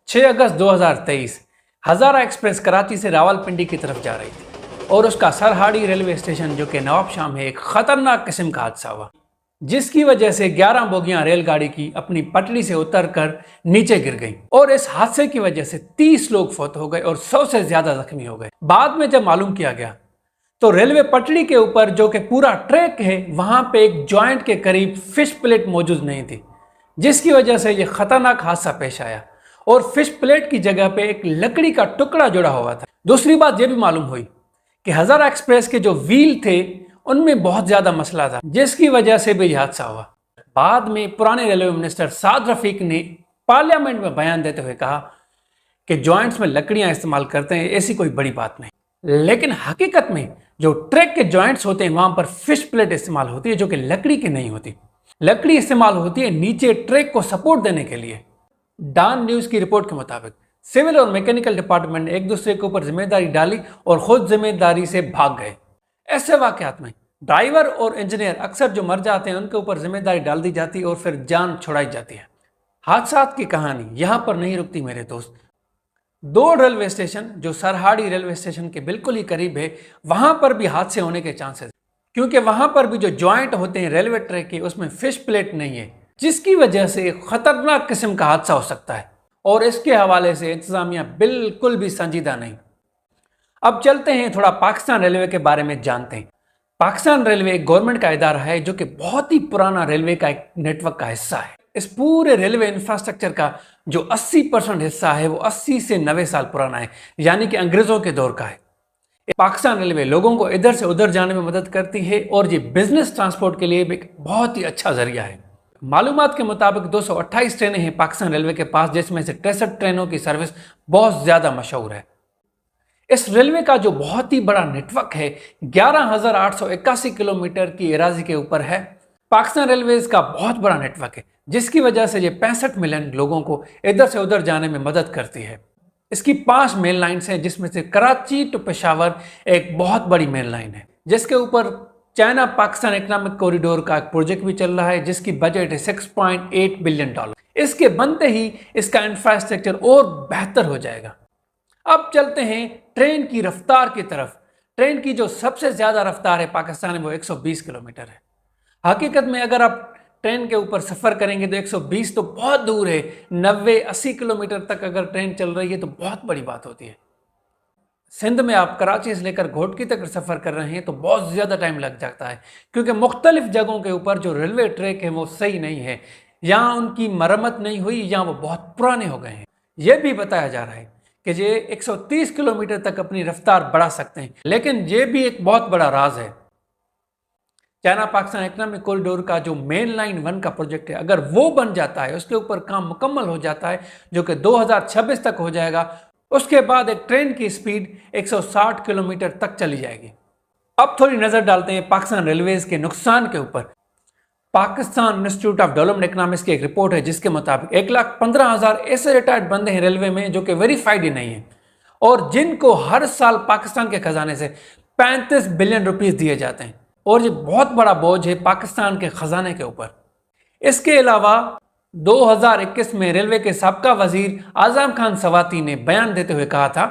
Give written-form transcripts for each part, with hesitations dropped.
6 अगस्त 2023 हज़ारा express Karachi से रावलपिंडी की तरफ जा रही थी और उसका सरहाड़ी रेलवे स्टेशन जो कि नवाबशाह में एक खतरनाक किस्म का हादसा हुआ, जिसकी वजह से 11 बोगियां रेलगाड़ी की अपनी पटरी से उतरकर नीचे गिर गईं और इस हादसे की वजह से 30 लोग फौत हो गए और 100 से ज्यादा जख्मी हो गए। बाद में जब मालूम किया गया तो रेलवे पटरी के ऊपर जो कि पूरा ट्रैक है, वहां पे एक जॉइंट के करीब फिश प्लेट मौजूद नहीं थी, जिसकी वजह से यह खतरनाक हादसा पेश आया और फिश प्लेट की जगह पे एक लकड़ी का टुकड़ा जुड़ा हुआ था। दूसरी बात यह भी मालूम हुई कि हज़ारा एक्सप्रेस के जो व्हील थे उनमें बहुत ज्यादा मसला था, जिसकी वजह से भी यह हादसा हुआ। बाद में पुराने रेलवे मिनिस्टर साद रफीक ने पार्लियामेंट में बयान देते हुए कहा कि जॉइंट्स में लकड़ियां इस्तेमाल करते हैं, ऐसी कोई बड़ी बात नहीं। लेकिन हकीकत में जो ट्रैक के जॉइंट्स होते हैं वहां पर फिश प्लेट इस्तेमाल होती है, जो कि लकड़ी की नहीं होती। लकड़ी इस्तेमाल होती है नीचे ट्रैक को सपोर्ट देने के लिए। डॉन न्यूज की रिपोर्ट के मुताबिक सिविल और मैकेनिकल डिपार्टमेंट ने एक दूसरे के ऊपर जिम्मेदारी डाली और खुद जिम्मेदारी से भाग गए। ऐसे वाकयात में ड्राइवर और इंजीनियर अक्सर जो मर जाते हैं उनके ऊपर जिम्मेदारी डाल दी जाती है और फिर जान छुड़ाई जाती है। हादसात की कहानी यहां पर नहीं रुकती मेरे दोस्त। 2 रेलवे स्टेशन जो सरहाड़ी रेलवे स्टेशन के बिल्कुल ही करीब है, वहां पर भी हादसे होने के चांसेस, क्योंकि वहां पर भी जो जॉइंट होते हैं रेलवे ट्रैक के, उसमें फिश प्लेट नहीं है, जिसकी वजह से खतरनाक किस्म का हादसा हो सकता है और इसके हवाले से इंतजामिया बिल्कुल भी संजीदा नहीं। अब चलते हैं थोड़ा पाकिस्तान रेलवे के बारे में जानते हैं। पाकिस्तान रेलवे एक गवर्नमेंट का इदारा है जो कि बहुत ही पुराना रेलवे का एक नेटवर्क का हिस्सा है। इस पूरे रेलवे इंफ्रास्ट्रक्चर का जो 80% हिस्सा है वो 80 से 90 साल पुराना है, यानी कि अंग्रेजों के दौर का है। पाकिस्तान रेलवे लोगों को इधर से उधर जाने में मदद करती है और ये बिजनेस ट्रांसपोर्ट के लिए भी एक बहुत ही अच्छा जरिया है। मालूमात के मुताबिक 228 ट्रेनें हैं पाकिस्तान रेलवे के पास, जिसमें से 63 ट्रेनों की सर्विस बहुत ज्यादा मशहूर है। इस रेलवे का जो बहुत ही बड़ा नेटवर्क है 11,881 किलोमीटर की एराजी के ऊपर है। पाकिस्तान रेलवेज का बहुत बड़ा नेटवर्क है, जिसकी वजह से ये 65 मिलियन लोगों को इधर से उधर जाने में मदद करती है। इसकी 5 मेन लाइन्स हैं, जिसमें से कराची टू पेशावर एक बहुत बड़ी मेन लाइन है, जिसके ऊपर चाइना पाकिस्तान इकोनॉमिक कॉरिडोर का एक प्रोजेक्ट भी चल रहा है, जिसकी बजट है $6.8 बिलियन। इसके बनते ही इसका इंफ्रास्ट्रक्चर और बेहतर हो जाएगा। अब चलते हैं ट्रेन की रफ्तार की तरफ। ट्रेन की जो सबसे ज्यादा रफ्तार है पाकिस्तान में वो 120 किलोमीटर है। हकीकत में अगर आप ट्रेन के ऊपर सफर करेंगे तो 120 तो बहुत दूर है, 90-80 किलोमीटर तक अगर ट्रेन चल रही है तो बहुत बड़ी बात होती है। सिंध में आप कराची से लेकर घोटकी तक सफर कर रहे हैं तो बहुत ज्यादा टाइम लग जाता है, क्योंकि मुख्तलिफ जगहों के ऊपर जो रेलवे ट्रैक है वो सही नहीं है, या उनकी मरम्मत नहीं हुई या वो बहुत पुराने हो गए हैं। यह भी बताया जा रहा है कि ये 130 किलोमीटर तक अपनी रफ्तार बढ़ा सकते हैं, लेकिन ये भी एक बहुत बड़ा राज है। चाइना पाकिस्तान इकोनॉमिक कॉरिडोर का जो मेन लाइन 1 का प्रोजेक्ट है, अगर वो बन जाता है, उसके ऊपर काम मुकम्मल हो जाता है, जो कि 2026 तक हो जाएगा, उसके बाद एक ट्रेन की स्पीड 160 किलोमीटर तक चली जाएगी। अब थोड़ी नजर डालते हैं पाकिस्तान रेलवेज के नुकसान के ऊपर। Pakistan institute of development economics की एक रिपोर्ट है, जिसके मुताबिक 1,15,000 ऐसे रिटायर्ड बंदे हैं रेलवे में जो कि वेरीफाइड ही नहीं है और जिनको हर साल पाकिस्तान के खजाने से 35 बिलियन रुपीस दिए जाते हैं, और ये बहुत बड़ा बोझ है पाकिस्तान के खजाने के ऊपर। इसके अलावा 2021 में रेलवे के साबका वजीर आजम खान सवाती ने बयान देते हुए कहा था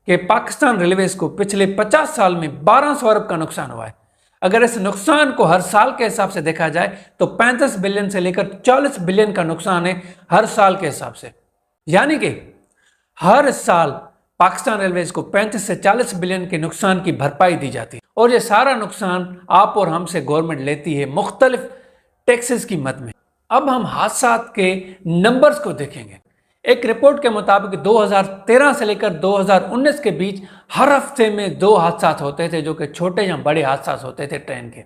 कि पाकिस्तान रेलवेज को पिछले 50 साल में 1200 अरब का नुकसान हुआ है। अगर इस नुकसान को हर साल के हिसाब से देखा जाए तो 35 बिलियन से लेकर 40 बिलियन का नुकसान है हर साल के हिसाब से, यानी कि हर साल पाकिस्तान रेलवेज को 35 से 40 बिलियन के नुकसान की भरपाई दी जाती है, और ये सारा नुकसान आप और हमसे गवर्नमेंट लेती है मुख्तलिफ टैक्सेस की मद में। अब हम हादसात के नंबर्स को देखेंगे। एक रिपोर्ट के मुताबिक 2013 से लेकर 2019 के बीच हर हफ्ते में 2 हादसात होते थे, जो कि छोटे या बड़े हादसात होते थे ट्रेन के,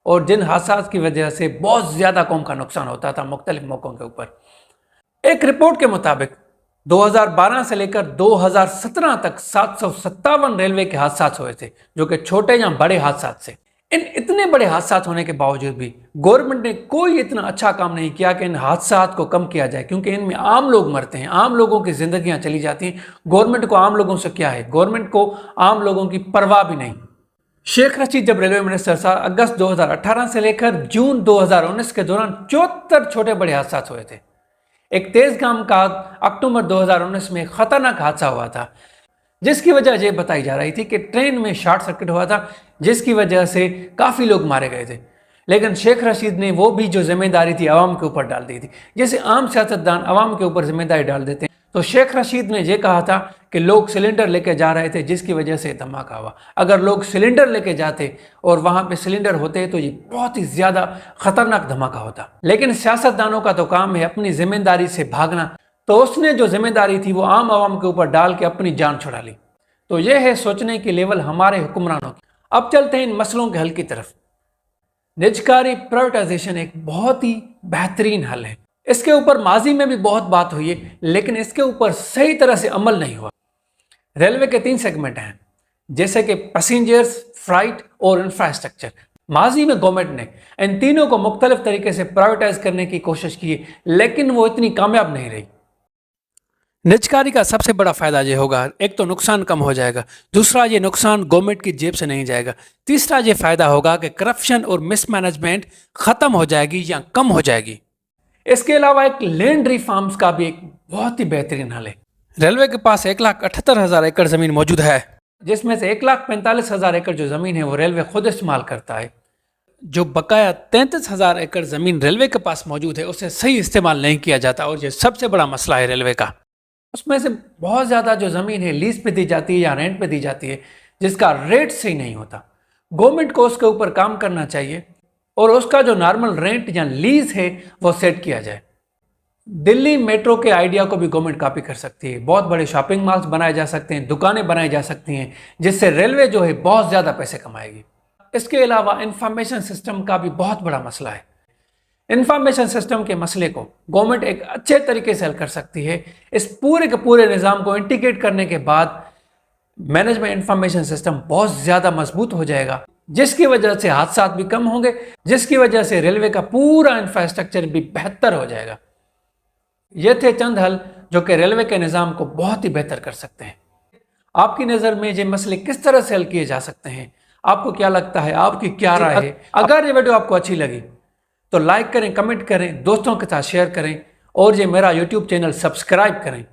और जिन हादसात की वजह से बहुत ज्यादा कौम का नुकसान होता था मुख्तलिफ मौकों के ऊपर। एक रिपोर्ट के मुताबिक 2012 से लेकर 2017 तक 757 रेलवे के हादसात हुए थे, जो कि छोटे या बड़े हादसात से। इन इतने बड़े हादसात होने के बावजूद भी गवर्नमेंट ने कोई इतना अच्छा काम नहीं किया कि इन हादसात को कम किया जाए, क्योंकि इनमें आम लोग मरते हैं, आम लोगों की जिंदगियां चली जाती हैं। गवर्नमेंट को आम लोगों से क्या है, गवर्नमेंट को आम लोगों की परवाह भी नहीं। शेख रशीद जब रेलवे मिनिस्टर था, अगस्त 2018 से लेकर जून 2019 के दौरान 74 छोटे बड़े हादसात हुए थे। एक तेजगाम का अक्टूबर 2019 में खतरनाक हादसा हुआ था, जिसकी वजह ये बताई जा रही थी कि ट्रेन में शॉर्ट सर्किट हुआ था, जिसकी वजह से काफ़ी लोग मारे गए थे। लेकिन शेख रशीद ने वो भी जो जिम्मेदारी थी आवाम के ऊपर डाल दी थी। जैसे आम सियासतदान आवाम के ऊपर जिम्मेदारी डाल देते हैं, तो शेख रशीद ने यह कहा था कि लोग सिलेंडर लेके जा रहे थे, जिसकी वजह से धमाका हुआ। अगर लोग सिलेंडर लेके जाते और वहां पे सिलेंडर होते तो ये बहुत ही ज्यादा खतरनाक धमाका होता। लेकिन सियासतदानों का तो काम है अपनी जिम्मेदारी से भागना, तो उसने जो जिम्मेदारी थी वो आम आवाम के ऊपर डाल के अपनी जान छुड़ा ली। तो यह है सोचने की लेवल हमारे हुक्मरानों की। अब चलते हैं इन मसलों के हल की तरफ। निजकारी प्राइवेटाइजेशन एक बहुत ही बेहतरीन हल है। इसके ऊपर माजी में भी बहुत बात हुई है, लेकिन इसके ऊपर सही तरह से अमल नहीं हुआ। रेलवे के 3 सेगमेंट हैं, जैसे कि पैसेंजर्स, फ्राइट और इंफ्रास्ट्रक्चर। माजी में गवर्नमेंट ने इन तीनों को मुख्तलिफ तरीके से प्राइवेटाइज करने की कोशिश की, लेकिन वो इतनी कामयाब नहीं रही। निजकारी का सबसे बड़ा फायदा ये होगा, एक तो नुकसान कम हो जाएगा, दूसरा ये नुकसान गवर्नमेंट की जेब से नहीं जाएगा, तीसरा ये फायदा होगा कि करप्शन और मिसमैनेजमेंट खत्म हो जाएगी या कम हो जाएगी। इसके अलावा एक लैंड रिफॉर्म्स का भी एक बहुत ही बेहतरीन हल है। रेलवे के पास 1,78,000 एकड़ जमीन मौजूद है, जिसमें से 1,45,000 एकड़ जो जमीन है वो रेलवे खुद इस्तेमाल करता है। जो बकाया 33,000 एकड़ जमीन रेलवे के पास मौजूद है उसे सही इस्तेमाल नहीं किया जाता, और ये सबसे बड़ा मसला है रेलवे का। उसमें से बहुत ज़्यादा जो ज़मीन है लीज पे दी जाती है या रेंट पे दी जाती है, जिसका रेट सही नहीं होता। गवर्नमेंट को उसके ऊपर काम करना चाहिए और उसका जो नॉर्मल रेंट या लीज है वो सेट किया जाए। दिल्ली मेट्रो के आइडिया को भी गवर्नमेंट कॉपी कर सकती है। बहुत बड़े शॉपिंग मॉल्स बनाए जा सकते हैं, दुकानें बनाई जा सकती हैं, जिससे रेलवे जो है बहुत ज़्यादा पैसे कमाएगी। इसके अलावा इंफॉर्मेशन सिस्टम का भी बहुत बड़ा मसला है। इंफॉर्मेशन सिस्टम के मसले को गवर्नमेंट एक अच्छे तरीके से हल कर सकती है। इस पूरे के पूरे निज़ाम को इंटीग्रेट करने के बाद मैनेजमेंट इंफॉर्मेशन सिस्टम बहुत ज़्यादा मजबूत हो जाएगा, जिसकी वजह से हादसा भी कम होंगे, जिसकी वजह से रेलवे का पूरा इंफ्रास्ट्रक्चर भी बेहतर हो जाएगा। ये थे चंद हल जो कि रेलवे के निज़ाम को बहुत ही बेहतर कर सकते हैं। आपकी नज़र में ये मसले किस तरह से हल किए जा सकते हैं? आपको क्या लगता है? आपकी क्या राय है? अगर ये वीडियो आपको अच्छी लगी तो लाइक करें, कमेंट करें, दोस्तों के साथ शेयर करें और ये मेरा YouTube चैनल सब्सक्राइब करें।